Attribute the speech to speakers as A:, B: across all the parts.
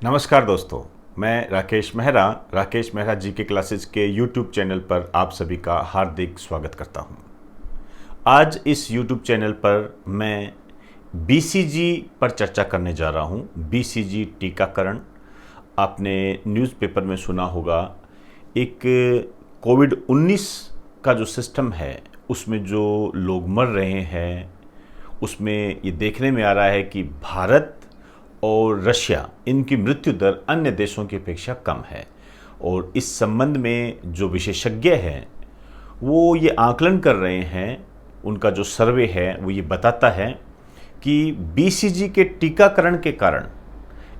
A: नमस्कार दोस्तों, मैं राकेश मेहरा जी के क्लासेस के YouTube चैनल पर आप सभी का हार्दिक स्वागत करता हूं। आज इस YouTube चैनल पर मैं BCG पर चर्चा करने जा रहा हूं। BCG टीकाकरण आपने न्यूज़पेपर में सुना होगा। एक कोविड-19 का जो सिस्टम है उसमें जो लोग मर रहे हैं उसमें ये देखने में आ रहा है कि भारत और रशिया इनकी मृत्यु दर अन्य देशों की अपेक्षा कम है। और इस संबंध में जो विशेषज्ञ हैं वो ये आकलन कर रहे हैं, उनका जो सर्वे है वो ये बताता है कि BCG के टीकाकरण के कारण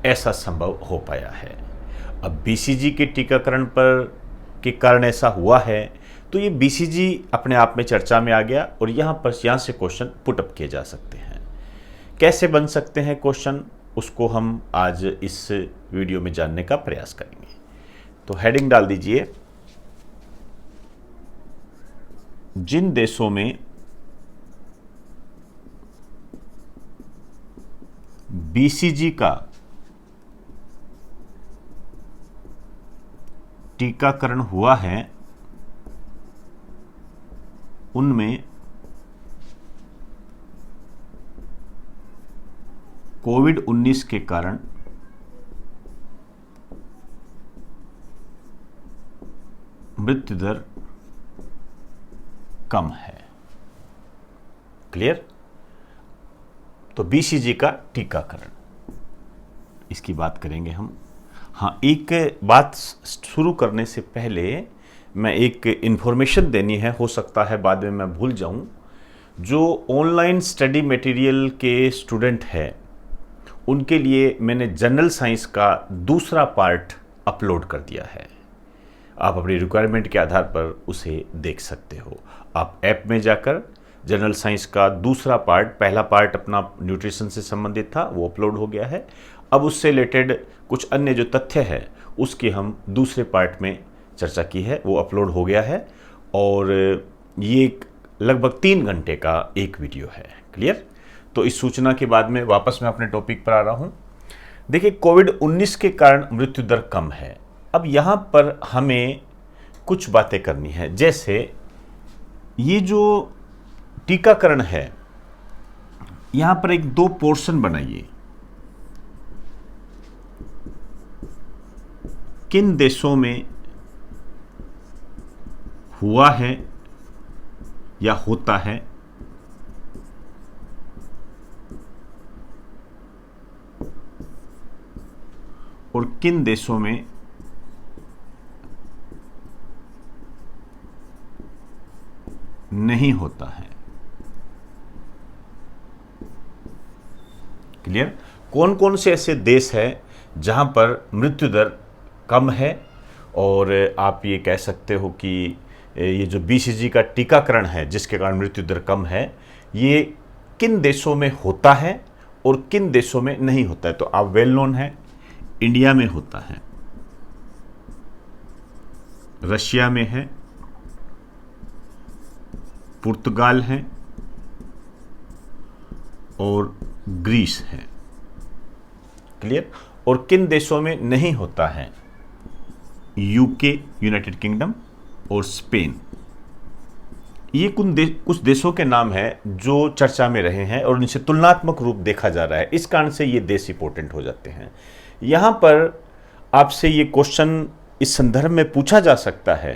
A: ऐसा संभव हो पाया है। अब BCG के टीकाकरण के कारण ऐसा हुआ है तो ये BCG अपने आप में चर्चा में आ गया और यहाँ से क्वेश्चन पुटअप किए जा सकते हैं। कैसे बन सकते हैं क्वेश्चन, उसको हम आज इस वीडियो में जानने का प्रयास करेंगे। तो हेडिंग डाल दीजिए, जिन देशों में BCG का टीकाकरण हुआ है उनमें कोविड-19 के कारण मृत्यु दर कम है। क्लियर? तो BCG का टीकाकरण, इसकी बात करेंगे हम। हाँ, एक बात शुरू करने से पहले मैं एक इन्फॉर्मेशन देनी है, हो सकता है बाद में मैं भूल जाऊं। जो ऑनलाइन स्टडी मटेरियल के स्टूडेंट हैं उनके लिए मैंने जनरल साइंस का दूसरा पार्ट अपलोड कर दिया है। आप अपनी रिक्वायरमेंट के आधार पर उसे देख सकते हो। आप ऐप में जाकर जनरल साइंस का दूसरा पार्ट, पहला पार्ट अपना न्यूट्रिशन से संबंधित था, वो अपलोड हो गया है। अब उससे रिलेटेड कुछ अन्य जो तथ्य है उसकी हम दूसरे पार्ट में चर्चा की है, वो अपलोड हो गया है। और ये लगभग 3 घंटे का एक वीडियो है। क्लियर? तो इस सूचना के बाद में वापस मैं अपने टॉपिक पर आ रहा हूं। देखिए, कोविड-19 के कारण मृत्यु दर कम है। अब यहां पर हमें कुछ बातें करनी है, जैसे ये जो टीकाकरण है यहां पर एक 2 पोर्शन बनाइए। किन देशों में हुआ है या होता है, और किन देशों में नहीं होता है। क्लियर? कौन कौन से ऐसे देश हैं जहां पर मृत्यु दर कम है, और आप ये कह सकते हो कि ये जो BCG का टीकाकरण है जिसके कारण मृत्यु दर कम है, ये किन देशों में होता है और किन देशों में नहीं होता है। तो आप वेल नोन है, इंडिया में होता है, रशिया में है, पुर्तगाल है और ग्रीस है। क्लियर? और किन देशों में नहीं होता है, UK, यूनाइटेड किंगडम और स्पेन। ये कुछ देशों के नाम हैं जो चर्चा में रहे हैं और इनसे तुलनात्मक रूप देखा जा रहा है। इस कारण से ये देश इंपॉर्टेंट हो जाते हैं। यहाँ पर आपसे ये क्वेश्चन इस संदर्भ में पूछा जा सकता है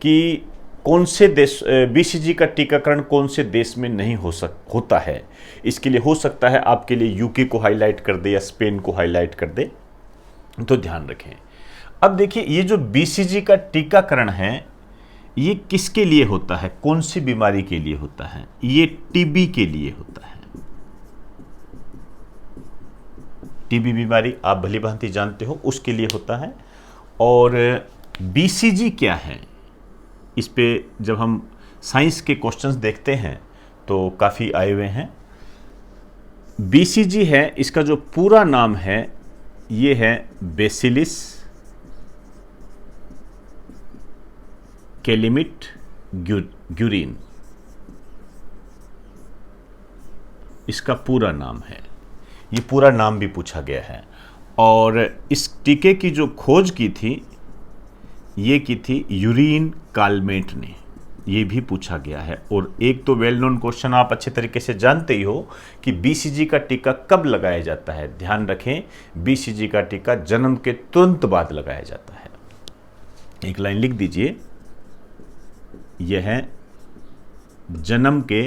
A: कि कौन से देश BCG का टीकाकरण कौन से देश में नहीं होता है। इसके लिए हो सकता है आपके लिए UK को हाईलाइट कर दे या स्पेन को हाईलाइट कर दे, तो ध्यान रखें। अब देखिए, ये जो BCG का टीकाकरण है ये किसके लिए होता है, कौन सी बीमारी के लिए होता है? ये TB के लिए होता है। TB बीमारी आप भली भांति जानते हो, उसके लिए होता है। और BCG क्या है, इस पे जब हम साइंस के क्वेश्चंस देखते हैं तो काफ़ी आए हुए हैं। BCG है, इसका जो पूरा नाम है ये है बेसिलिस कैलिमिट ग्यूरिन, इसका पूरा नाम है। ये पूरा नाम भी पूछा गया है। और इस टीके की जो खोज की थी ये की थी यूरीन कालमेट ने, ये भी पूछा गया है। और एक तो वेल नोन क्वेश्चन आप अच्छे तरीके से जानते ही हो कि बीसीजी का टीका कब लगाया जाता है। ध्यान रखें, बीसीजी का टीका जन्म के तुरंत बाद लगाया जाता है। एक लाइन लिख दीजिए, यह है जन्म के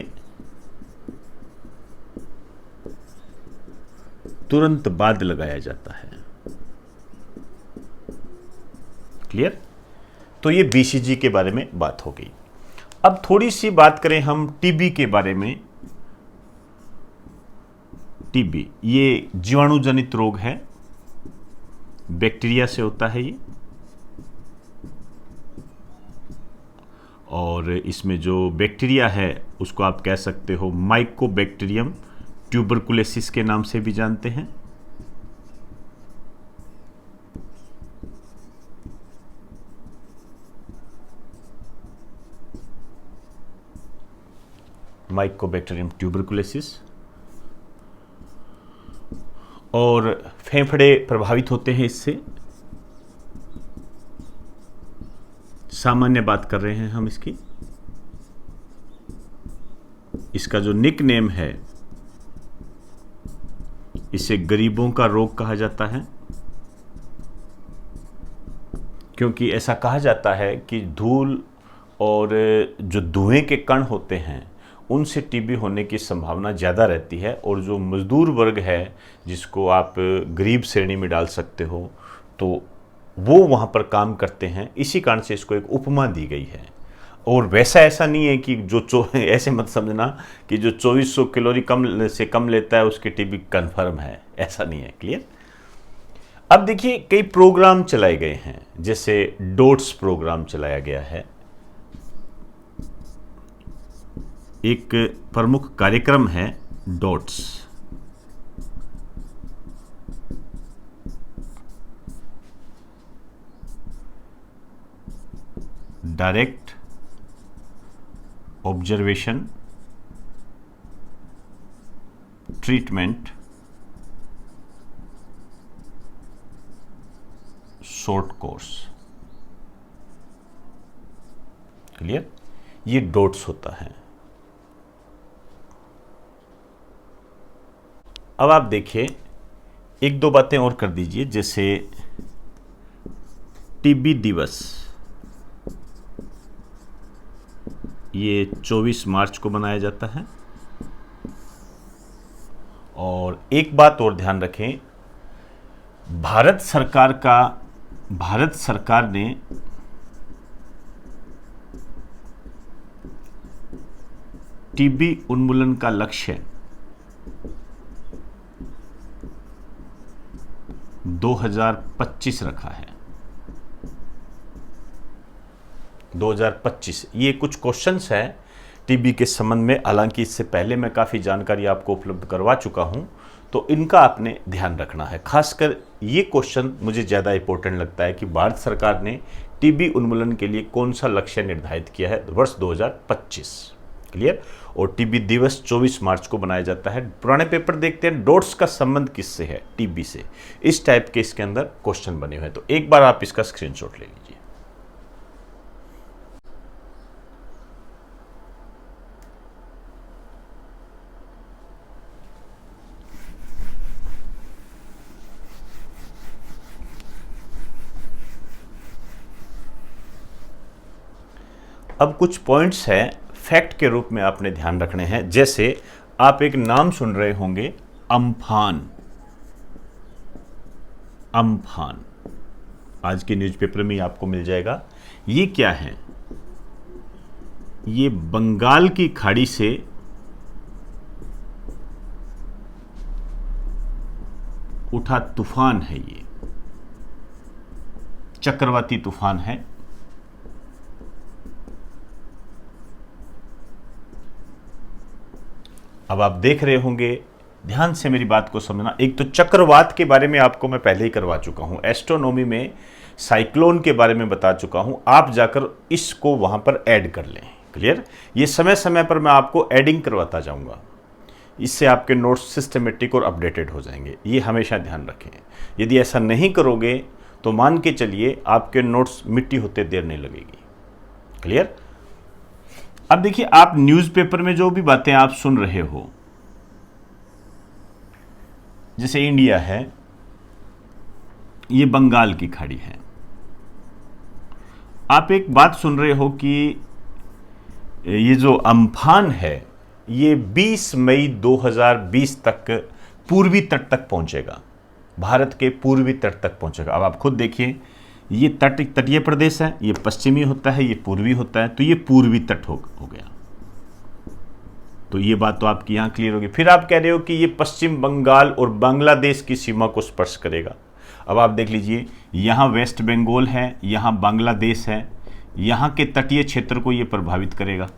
A: तुरंत बाद लगाया जाता है। क्लियर? तो ये बीसीजी के बारे में बात हो गई। अब थोड़ी सी बात करें हम टीबी के बारे में। टीबी ये जीवाणु जनित रोग है, बैक्टीरिया से होता है ये, और इसमें जो बैक्टीरिया है उसको आप कह सकते हो माइकोबैक्टीरियम ट्यूबरकुलोसिस के नाम से भी जानते हैं। Mycobacterium tuberculosis. और फेफड़े प्रभावित होते हैं इससे। सामान्य बात कर रहे हैं हम इसकी। इसका जो निक नेम है, इसे गरीबों का रोग कहा जाता है, क्योंकि ऐसा कहा जाता है कि धूल और जो धुएं के कण होते हैं उनसे टीबी होने की संभावना ज़्यादा रहती है। और जो मजदूर वर्ग है, जिसको आप गरीब श्रेणी में डाल सकते हो, तो वो वहाँ पर काम करते हैं। इसी कारण से इसको एक उपमा दी गई है। और वैसा ऐसा नहीं है कि जो ऐसे मत समझना कि जो 2400 कैलोरी कम से कम लेता है उसकी टीबी कन्फर्म है, ऐसा नहीं है। क्लियर? अब देखिए, कई प्रोग्राम चलाए गए हैं, जैसे डोट्स प्रोग्राम चलाया गया है। एक प्रमुख कार्यक्रम है dots. Direct observation treatment short course. Clear? ये डॉट्स होता है। अब आप देखिए, एक दो बातें और कर दीजिए, जैसे टीबी दिवस, ये 24 मार्च को मनाया जाता है। और एक बात और ध्यान रखें, भारत सरकार ने टीबी उन्मूलन का लक्ष्य 2025 रखा है। 2025 ये कुछ क्वेश्चंस हैं टीबी के संबंध में। हालांकि इससे पहले मैं काफ़ी जानकारी आपको उपलब्ध करवा चुका हूं, तो इनका आपने ध्यान रखना है। खासकर ये क्वेश्चन मुझे ज़्यादा इंपॉर्टेंट लगता है कि भारत सरकार ने टीबी उन्मूलन के लिए कौन सा लक्ष्य निर्धारित किया है वर्ष 2025। क्लियर? और टीबी दिवस 24 मार्च को मनाया जाता है। पुराने पेपर देखते हैं, डॉट्स का संबंध किससे है? टीबी से। इस टाइप के इसके अंदर क्वेश्चन बने हुए हैं, तो एक बार आप इसका स्क्रीनशॉट ले लीजिए। अब कुछ पॉइंट्स हैं फैक्ट के रूप में आपने ध्यान रखने हैं। जैसे आप एक नाम सुन रहे होंगे, अम्फान। अम्फान आज के न्यूज़पेपर में आपको मिल जाएगा। ये क्या है? ये बंगाल की खाड़ी से उठा तूफान है, ये चक्रवाती तूफान है। अब आप देख रहे होंगे, ध्यान से मेरी बात को समझना। एक तो चक्रवात के बारे में आपको मैं पहले ही करवा चुका हूं, एस्ट्रोनॉमी में साइक्लोन के बारे में बता चुका हूं। आप जाकर इसको वहां पर ऐड कर लें। क्लियर? ये समय समय पर मैं आपको एडिंग करवाता जाऊंगा। इससे आपके नोट्स सिस्टमेटिक और अपडेटेड हो जाएंगे। ये हमेशा ध्यान रखें। यदि ऐसा नहीं करोगे तो मान के चलिए आपके नोट्स मिट्टी होते देर नहीं लगेगी। क्लियर? अब देखिए, आप न्यूज़पेपर में जो भी बातें आप सुन रहे हो, जैसे इंडिया है, ये बंगाल की खाड़ी है। आप एक बात सुन रहे हो कि ये जो अम्फान है ये 20 मई 2020 तक पूर्वी तट तक पहुंचेगा, भारत के पूर्वी तट तक पहुंचेगा। अब आप खुद देखिए, ये तटीय प्रदेश है, ये पश्चिमी होता है, ये पूर्वी होता है, तो ये पूर्वी तट हो गया। तो ये बात तो आपकी यहाँ क्लियर होगी। फिर आप कह रहे हो कि ये पश्चिम बंगाल और बांग्लादेश की सीमा को स्पर्श करेगा। अब आप देख लीजिए, यहाँ वेस्ट बंगाल है, यहाँ बांग्लादेश है, यहाँ के तटीय क्षेत्र को ये प्रभावित करेगा।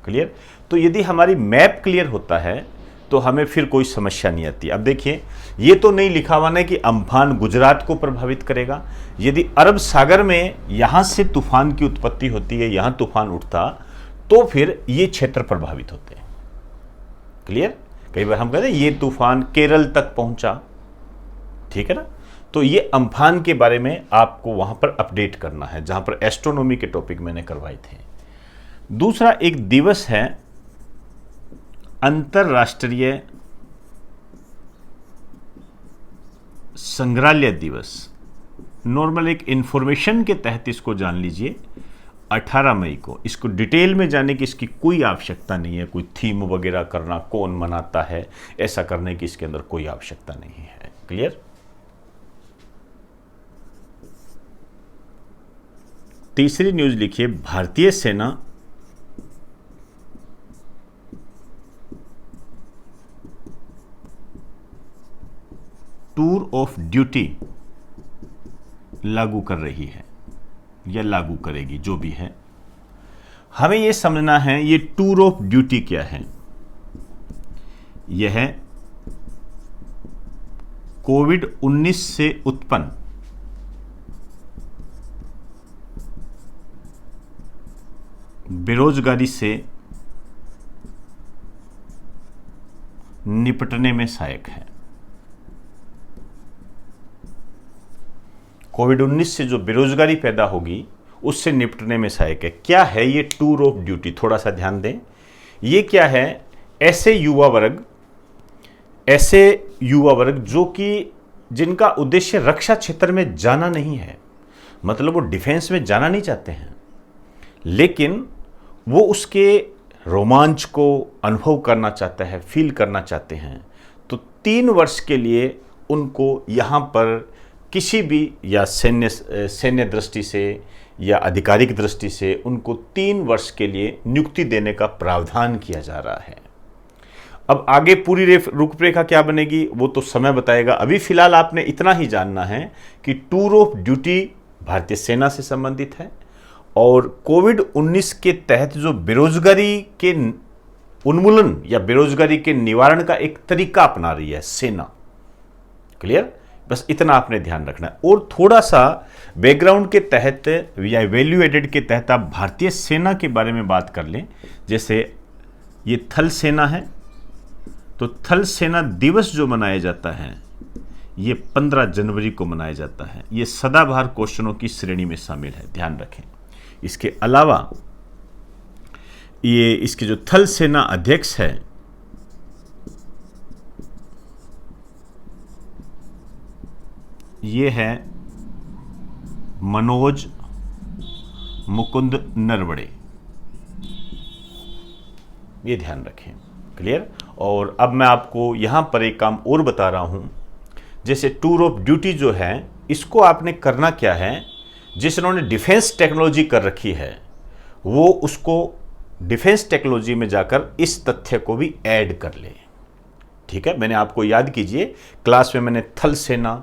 A: क्लियर? तो यदि हमारी मैप क्लियर होता है तो हमें फिर कोई समस्या नहीं आती। अब देखिए, ये तो नहीं लिखा हुआ है कि अम्फान गुजरात को प्रभावित करेगा। यदि अरब सागर में यहाँ से तूफान की उत्पत्ति होती है, यहाँ तूफान उठता, तो फिर ये क्षेत्र प्रभावित होते हैं। क्लियर? कई बार हम कहते हैं ये तूफान केरल तक पहुंचा, ठीक है ना? तो ये अम्फान के बारे में आपको वहां पर अपडेट करना है, जहां पर एस्ट्रोनॉमी के टॉपिक मैंने करवाए थे। दूसरा एक दिवस है अंतरराष्ट्रीय संग्रहालय दिवस। नॉर्मल एक इंफॉर्मेशन के तहत इसको जान लीजिए, 18 मई को। इसको डिटेल में जाने की इसकी कोई आवश्यकता नहीं है, कोई थीम वगैरह करना, कौन मनाता है, ऐसा करने की इसके अंदर कोई आवश्यकता नहीं है। क्लियर? तीसरी न्यूज लिखिए, भारतीय सेना टूर ऑफ ड्यूटी लागू कर रही है या लागू करेगी, जो भी है। हमें यह समझना है ये टूर ऑफ ड्यूटी क्या है। यह है कोविड-19 से उत्पन्न बेरोजगारी से निपटने में सहायक है। कोविड-19 से जो बेरोजगारी पैदा होगी उससे निपटने में सहायक है। क्या है ये टूर ऑफ ड्यूटी? थोड़ा सा ध्यान दें। ये क्या है? ऐसे युवा वर्ग जो कि जिनका उद्देश्य रक्षा क्षेत्र में जाना नहीं है, मतलब वो डिफेंस में जाना नहीं चाहते हैं, लेकिन वो उसके रोमांच को अनुभव करना चाहता है, फील करना चाहते हैं। तो 3 वर्ष के लिए उनको यहाँ पर किसी भी या सैन्य दृष्टि से या आधिकारिक दृष्टि से उनको 3 वर्ष के लिए नियुक्ति देने का प्रावधान किया जा रहा है। अब आगे पूरी रूपरेखा क्या बनेगी वो तो समय बताएगा। अभी फिलहाल आपने इतना ही जानना है कि टूर ऑफ ड्यूटी भारतीय सेना से संबंधित है और कोविड-19 के तहत जो बेरोजगारी के उन्मूलन या बेरोजगारी के निवारण का एक तरीका अपना रही है सेना। क्लियर? बस इतना आपने ध्यान रखना है। और थोड़ा सा बैकग्राउंड के तहत या वैल्यू एडेड के तहत आप भारतीय सेना के बारे में बात कर लें। जैसे ये थल सेना है, तो थल सेना दिवस जो मनाया जाता है ये 15 जनवरी को मनाया जाता है। ये सदाबहार क्वेश्चनों की श्रेणी में शामिल है, ध्यान रखें। इसके अलावा ये इसके जो थल सेना अध्यक्ष है ये है मनोज मुकुंद नरवणे, ये ध्यान रखें। क्लियर? और अब मैं आपको यहां पर एक काम और बता रहा हूं। जैसे टूर ऑफ ड्यूटी जो है, इसको आपने करना क्या है, जिन्होंने डिफेंस टेक्नोलॉजी कर रखी है वो उसको डिफेंस टेक्नोलॉजी में जाकर इस तथ्य को भी ऐड कर ले। ठीक है? मैंने आपको याद कीजिए, क्लास में मैंने थल सेना,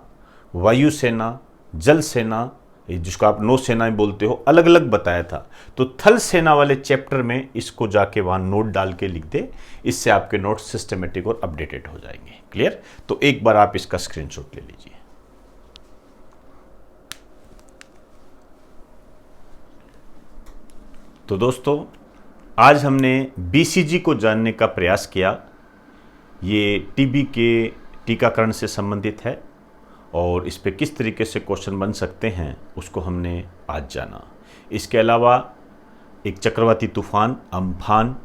A: वायुसेना, जल सेना, जिसको आप नौसेना बोलते हो, अलग अलग बताया था। तो थल सेना वाले चैप्टर में इसको जाके वहां नोट डाल के लिख दे, इससे आपके नोट सिस्टमेटिक और अपडेटेड हो जाएंगे। क्लियर? तो एक बार आप इसका स्क्रीनशॉट ले लीजिए। तो दोस्तों, आज हमने बीसीजी को जानने का प्रयास किया। ये टीबी के टीकाकरण से संबंधित है और इस पे किस तरीके से क्वेश्चन बन सकते हैं उसको हमने आज जाना। इसके अलावा एक चक्रवाती तूफान अम्फान,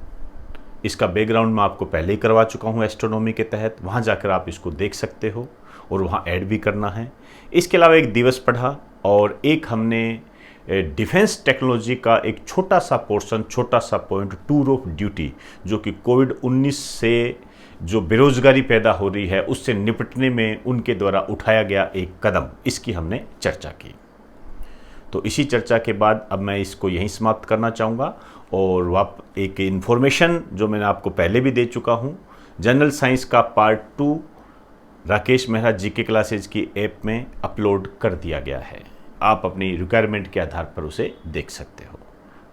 A: इसका बैकग्राउंड मैं आपको पहले ही करवा चुका हूँ एस्ट्रोनॉमी के तहत, वहाँ जाकर आप इसको देख सकते हो और वहाँ ऐड भी करना है। इसके अलावा एक दिवस पढ़ा और एक हमने डिफेंस टेक्नोलॉजी का एक छोटा सा पोर्शन, छोटा सा पॉइंट, टूर ऑफ ड्यूटी, जो कि कोविड-19 से जो बेरोजगारी पैदा हो रही है उससे निपटने में उनके द्वारा उठाया गया एक कदम, इसकी हमने चर्चा की। तो इसी चर्चा के बाद अब मैं इसको यहीं समाप्त करना चाहूँगा और एक इन्फॉर्मेशन जो मैंने आपको पहले भी दे चुका हूँ, जनरल साइंस का part 2 Rakesh Mehra GK classes की ऐप में अपलोड कर दिया गया है। आप अपनी रिक्वायरमेंट के आधार पर उसे देख सकते हो।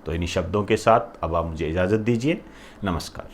A: तो इन्हीं शब्दों के साथ अब आप मुझे इजाज़त दीजिए। नमस्कार।